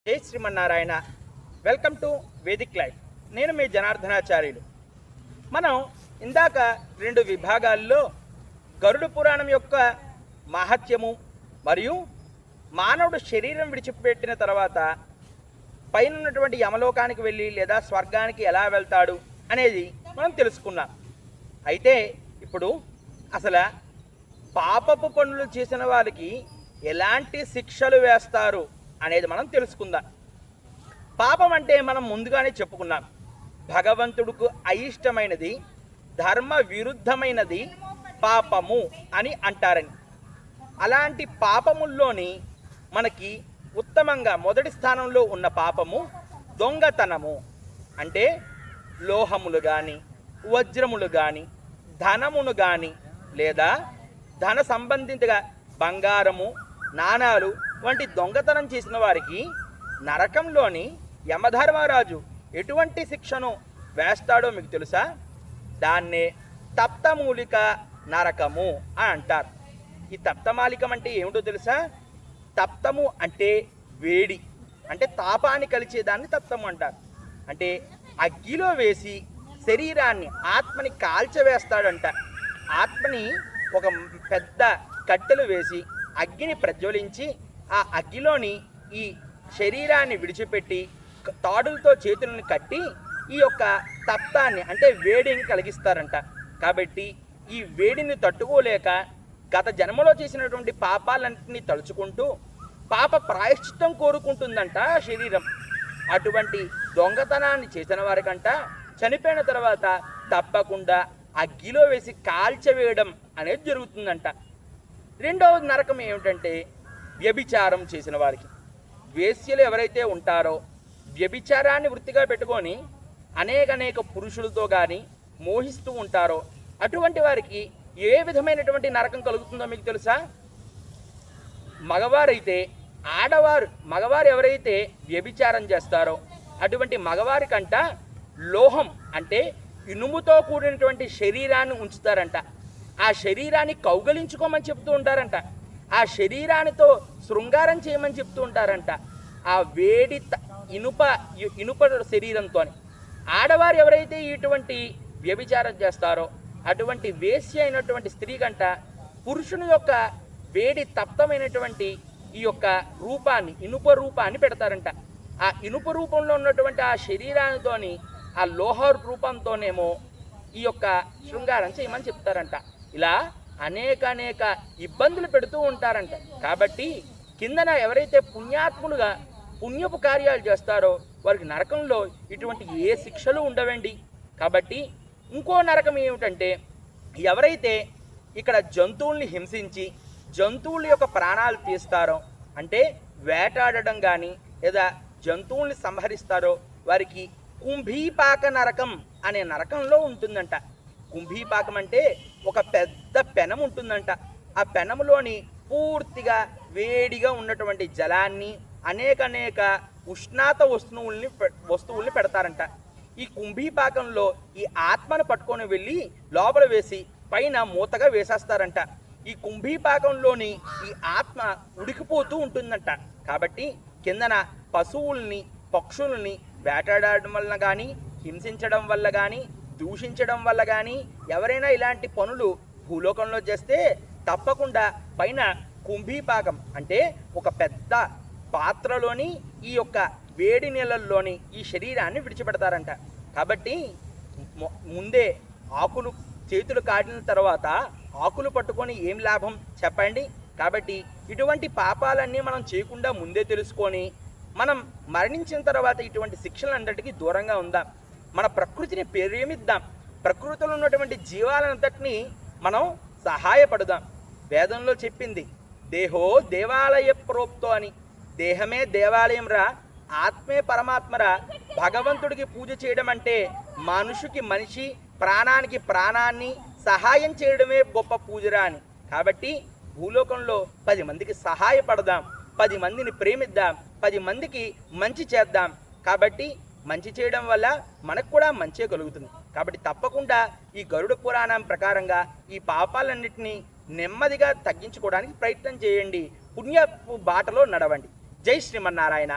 జై Srimannarayana. Welcome to Vedic life. నేను మీ జనార్దనాచార్యులు. మనం ఇందాక 2 విభాగాల్లో గరుడ పురాణం యొక్క మహత్యము మరియు మానవుడు శరీరం విడిచిపెట్టిన తర్వాత పైన ఉన్నటువంటి యమలోకానికి వెళ్ళి లేదా స్వర్గానికి ఎలా వెళ్తాడు అనేది మనం తెలుసుకున్నాం. అయితే ఇప్పుడు అసలు పాపపు పనులు చేసిన వారికి ఎలాంటి శిక్షలు వేస్తారు అనేది మనం తెలుసుకుందాం. పాపం అంటే మనం ముందుగానే చెప్పుకున్నాం, భగవంతుడికి అయిష్టమైనది, ధర్మ విరుద్ధమైనది పాపము అని అంటారని. అలాంటి పాపముల్లోని మనకి ఉత్తమంగా మొదటి స్థానంలో ఉన్న పాపము దొంగతనము. అంటే లోహములు కానీ వజ్రములు కానీ ధనమును కానీ లేదా ధన సంబంధిత బంగారము నాణాలు వంటి దొంగతనం చేసిన వారికి నరకంలోని యమధర్మరాజు ఎటువంటి శిక్షను వేస్తాడో మీకు తెలుసా? దాన్నే తప్తమూలిక నరకము అని అంటారు. ఈ తప్తమాలికం అంటే ఏమిటో తెలుసా? తప్తము అంటే వేడి, అంటే తాపాన్ని కలిచేదాన్ని తప్తము అంటారు. అంటే అగ్గిలో వేసి శరీరాన్ని ఆత్మని కాల్చవేస్తాడంట. ఆత్మని ఒక పెద్ద కట్టెలు వేసి అగ్గిని ప్రజ్వలించి ఆ అగ్గిలోని ఈ శరీరాన్ని విడిచిపెట్టి తాడులతో చేతులను కట్టి ఈ యొక్క తప్తాన్ని అంటే వేడిని కలిగిస్తారంట. కాబట్టి ఈ వేడిని తట్టుకోలేక గత జన్మలో చేసినటువంటి పాపాలన్నింటినీ తలుచుకుంటూ పాప ప్రాయశ్చిత్తం కోరుకుంటుందంట శరీరం. అటువంటి దొంగతనాన్ని చేసిన వారికంట చనిపోయిన తర్వాత తప్పకుండా అగ్గిలో వేసి కాల్చవేయడం అనేది జరుగుతుందంట. రెండవ నరకం ఏమిటంటే వ్యభిచారం చేసిన వారికి. వేశ్యలు ఎవరైతే ఉంటారో వ్యభిచారాన్ని వృత్తిగా పెట్టుకొని అనేక పురుషులతో కానీ మోహిస్తూ ఉంటారో అటువంటి వారికి ఏ విధమైనటువంటి నరకం కలుగుతుందో మీకు తెలుసా? మగవారైతే మగవారు ఎవరైతే వ్యభిచారం చేస్తారో అటువంటి మగవారి కంట లోహం అంటే ఇనుముతో కూడినటువంటి శరీరాన్ని ఉంచుతారంట. ఆ శరీరాన్ని కౌగలించుకోమని చెప్తూ ఉంటారంట. ఆ శరీరానితో శృంగారం చేయమని చెప్తూ ఉంటారంట. ఆ వేడి ఇనుప శరీరంతో. ఆడవారు ఎవరైతే ఇటువంటి వ్యభిచారం చేస్తారో అటువంటి వేశ్య అయినటువంటి స్త్రీ కంట పురుషుని యొక్క వేడి తప్తమైనటువంటి ఈ యొక్క రూపాన్ని ఇనుప రూపాన్ని పెడతారంట. ఆ ఇనుప రూపంలో ఉన్నటువంటి ఆ శరీరానితోని ఆ లోహ రూపంతోనేమో ఈ యొక్క శృంగారం చేయమని చెప్తారంట. ఇలా అనేక ఇబ్బందులు పెడుతూ ఉంటారంట. కాబట్టి కిందన ఎవరైతే పుణ్యాత్ములుగా పుణ్యపు కార్యాలు చేస్తారో వారికి నరకంలో ఇటువంటి ఏ శిక్షలు ఉండవండి. కాబట్టి ఇంకో నరకం ఏమిటంటే ఎవరైతే ఇక్కడ జంతువుల్ని హింసించి జంతువుల యొక్క ప్రాణాలు తీస్తారో అంటే వేటాడడం కానీ లేదా జంతువుల్ని సంహరిస్తారో వారికి కుంభీపాక నరకం అనే నరకంలో ఉంటుందంట. కుంభీపాకం అంటే ఒక పెద్ద పెనం ఉంటుందంట. ఆ పెనములోని పూర్తిగా వేడిగా ఉన్నటువంటి జలాన్ని అనేక ఉష్ణాత వస్తువుల్ని పెడతారంట. ఈ కుంభీపాకంలో ఈ ఆత్మను పట్టుకొని వెళ్ళి లోపల వేసి పైన మూతగా వేసేస్తారంట. ఈ కుంభీపాకంలోని ఈ ఆత్మ ఉడికిపోతూ ఉంటుందంట. కాబట్టి కిందన పశువుల్ని పక్షుల్ని వేటాడడం వల్ల కానీ హింసించడం వల్ల కానీ దూషించడం వల్ల కానీ ఎవరైనా ఇలాంటి పనులు భూలోకంలో చేస్తే తప్పకుండా పైన కుంభీపాకం అంటే ఒక పెద్ద పాత్రలోని ఈ యొక్క వేడి నీళ్ళల్లోని ఈ శరీరాన్ని విడిచిపెడతారంట. కాబట్టి ముందే ఆకులు చేతులు కాటిన తర్వాత ఆకులు పట్టుకొని ఏం లాభం చెప్పండి? కాబట్టి ఇటువంటి పాపాలన్నీ మనం చేయకుండా ముందే తెలుసుకొని మనం మరణించిన తర్వాత ఇటువంటి శిక్షలంతటికీ దూరంగా ఉందాం. మన ప్రకృతిని ప్రేమిద్దాం. ప్రకృతిలో ఉన్నటువంటి జీవాలంతటినీ మనం సహాయపడదాం. వేదంలో చెప్పింది దేహో దేవాలయ ప్రోక్తో అని. దేహమే దేవాలయం రా, ఆత్మే పరమాత్మరా. భగవంతుడికి పూజ చేయడం అంటే మనిషి ప్రాణానికి ప్రాణాన్ని సహాయం చేయడమే గొప్ప పూజరా అని. కాబట్టి భూలోకంలో 10 మందికి సహాయపడదాం, 10 మందిని ప్రేమిద్దాం, 10 మందికి మంచి చేద్దాం. కాబట్టి మంచి చేయడం వల్ల మనకు కూడా మంచే కలుగుతుంది. కాబట్టి తప్పకుండా ఈ గరుడ పురాణం ప్రకారంగా ఈ పాపాలన్నింటినీ నెమ్మదిగా తగ్గించుకోవడానికి ప్రయత్నం చేయండి. పుణ్య బాటలో నడవండి. జై శ్రీమన్నారాయణ.